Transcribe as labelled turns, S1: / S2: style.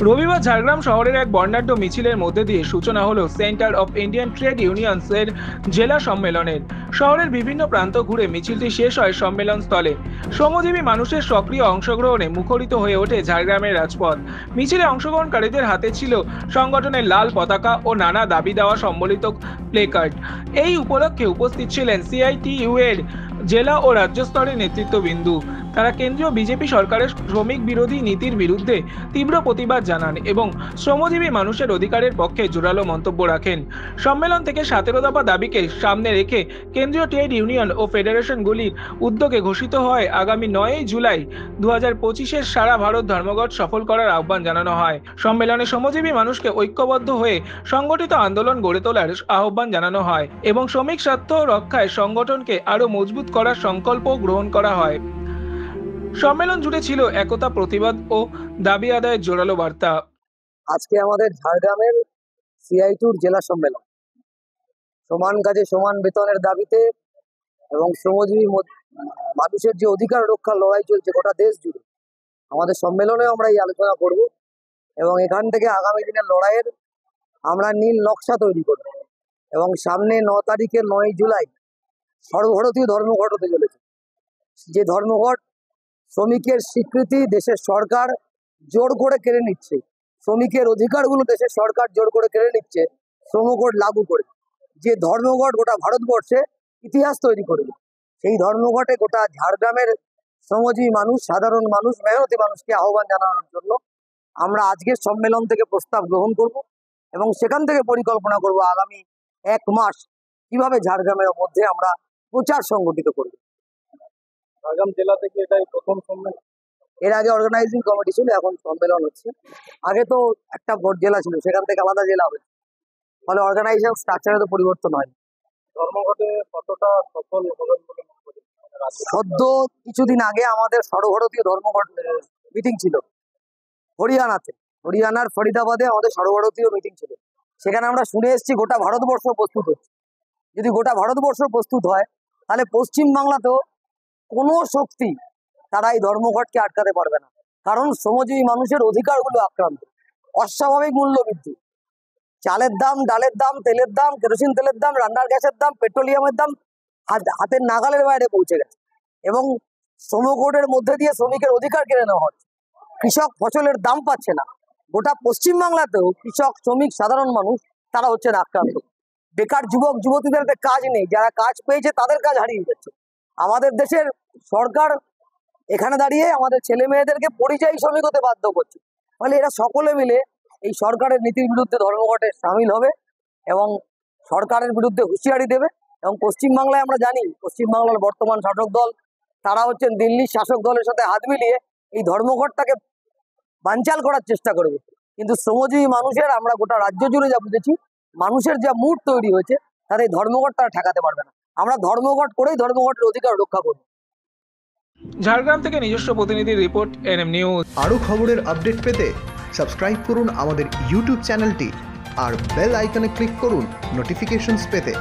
S1: রবিবার ঝাড়গ্রাম শহরের এক বর্ণাঢ্য মিছিলের মধ্যে দিয়ে সূচনা হলো centre of Indian trade unions এর জেলা সম্মেলনের। শহরের বিভিন্ন প্রান্ত ঘুরে মিছিলটি শেষ হয় সম্মেলন স্থলে। শ্রমজীবী মানুষের সক্রিয় অংশগ্রহণে মুখরিত হয়ে ওঠে ঝাড়গ্রামের রাজপথ। মিছিলে অংশগ্রহণকারীদের হাতে ছিল সংগঠনের লাল পতাকা ও নানা দাবি দেওয়া সম্বলিত প্লেকার্ড। এই উপলক্ষে উপস্থিত ছিলেন সিআইটিইউ এর জেলা ও রাজ্য স্তরের নেতৃত্ববিন্দু। তারা কেন্দ্রীয় বিজেপি সরকারের শ্রমিক বিরোধী নীতির বিরুদ্ধে তীব্র প্রতিবাদ জানান এবং শ্রমজীবী মানুষের অধিকারের পক্ষে জোরালো মন্তব্য রাখেন। সম্মেলন থেকে 17 দফা দাবিকে সামনে রেখে কেন্দ্রীয় ট্রেড ইউনিয়ন ও ফেডারেশনগুলির উদ্যোগে ঘোষিত হয় আগামী 9 জুলাই 2025 সারা ভারত ধর্মঘট সফল করার আহ্বান জানানো হয়। সম্মেলনে শ্রমজীবী মানুষকে ঐক্যবদ্ধ হয়ে সংগঠিত আন্দোলন গড়ে তোলার আহ্বান জানানো হয় এবং শ্রমিক স্বার্থ রক্ষায় সংগঠনকে আরও মজবুত করার সংকল্প গ্রহণ করা হয়। সম্মেলন জুড়ে ছিল একতা, প্রতিবাদ ও দাবি আদায়ের জোরালো বার্তা।
S2: আজকে আমাদের ঝাড়গ্রামের সিআইটিউর জেলা সম্মেলন সমান কাজে সমান বেতনের দাবিতে এবং শ্রমজীবী মানুষের যে অধিকার রক্ষার লড়াই চলছে গোটা দেশ জুড়ে। আমাদের সম্মেলনে আমরা এই আলোচনা করব এবং এখান থেকে আগামী দিনের লড়াইয়ের আমরা নীল নকশা তৈরি করব এবং সামনে 9 তারিখের 9 জুলাই সর্বভারতীয় ধর্মঘট হতে চলেছে। যে ধর্মঘট শ্রমিকের স্বীকৃতি দেশের সরকার জোর করে কেড়ে নিচ্ছে, শ্রমিকের অধিকারগুলো দেশের সরকার জোর করে কেড়ে নিচ্ছে শ্রমকোড লাগু করে। যে ধর্মঘট গোটা ভারতবর্ষে ইতিহাস তৈরি করবে, সেই ধর্মঘটে গোটা ঝাড়গ্রামের শ্রমজীবী মানুষ, সাধারণ মানুষ, মেহনতি মানুষকে আহ্বান জানানোর জন্য আমরা আজকের সম্মেলন থেকে প্রস্তাব গ্রহণ করব এবং সেখান থেকে পরিকল্পনা করব আগামী 1 মাস কিভাবে ঝাড়গ্রামের মধ্যে আমরা প্রচার সংগঠিত করব। ঝাড়গ্রাম জেলা থেকে এটাই প্রথম সম্মেলন। এর আগে অর্গানাইজিং কমিটি ছিল, এখন সম্মেলন হচ্ছে। আগে তো একটা জেলা ছিল, সেখান থেকে আলাদা জেলা হয়েছে, ফলে অর্গানাইজেশন স্ট্রাকচারে তো পরিবর্তন হয়। ধর্মঘটে কতটা সফল হলেন বলে মনে করি? সদ্য কিছুদিন আগে আমাদের সর্বভারতীয় ধর্মঘট মিটিং ছিল হরিয়ানাতে, হরিয়ানার ফরিদাবাদে আমাদের সর্বভারতীয় মিটিং ছিল। সেখানে আমরা শুনে এসেছি গোটা ভারতবর্ষ প্রস্তুত হচ্ছে। যদি গোটা ভারতবর্ষ প্রস্তুত হয় তাহলে পশ্চিমবাংলাতেও কোনো শক্তি তারা এই ধর্মঘটকে আটকাতে পারবে না, কারণ শ্রমজীবী মানুষের অধিকারগুলো আক্রান্ত। অস্বাভাবিক মূল্য বৃদ্ধি, চালের দাম, ডালের দাম, তেলের দাম, কেরোসিন তেলের দাম, রান্নার গ্যাসের দাম, পেট্রোলিয়ামের দাম হাতের নাগালের বাইরে পৌঁছে গেছে এবং শ্রমকোডের মধ্যে দিয়ে শ্রমিকের অধিকার কেড়ে নেওয়া হচ্ছে। কৃষক ফসলের দাম পাচ্ছে না। গোটা পশ্চিমবাংলাতেও কৃষক, শ্রমিক, সাধারণ মানুষ তারা হচ্ছেন আক্রান্ত। বেকার যুবক যুবতীদের কাজ নেই, যারা কাজ পেয়েছে তাদের কাজ হারিয়ে যাচ্ছে। আমাদের দেশের সরকার এখানে দাঁড়িয়ে আমাদের ছেলে মেয়েদেরকে পরিযায়ী শ্রমিক হতে বাধ্য করছে। ফলে এরা সকলে মিলে এই সরকারের নীতির বিরুদ্ধে ধর্মঘটে সামিল হবে এবং সরকারের বিরুদ্ধে হুঁশিয়ারি দেবে। এবং পশ্চিমবাংলায় আমরা জানি, পশ্চিমবাংলার বর্তমান শাসক দল তারা হচ্ছেন দিল্লির শাসক দলের সাথে হাত মিলিয়ে এই ধর্মঘটটাকে বানচাল করার চেষ্টা করবে। কিন্তু শ্রমজীবী মানুষের, আমরা গোটা রাজ্য জুড়ে যা বুঝেছি, মানুষের যা মুড তৈরি হয়েছে তাদের এই ধর্মঘট তারা ঠেকাতে পারবে না। আমরা ধর্মঘট করেই ধর্মঘটের অধিকার রক্ষা করব।
S1: ঝাড়গ্রাম থেকে নিজস্ব প্রতিনিধির রিপোর্ট, এনএম নিউজ।
S3: আরও খবরের আপডেট পেতে সাবস্ক্রাইব করুন আমাদের ইউটিউব চ্যানেলটি আর বেল আইকনে ক্লিক করুন নোটিফিকেশনস পেতে।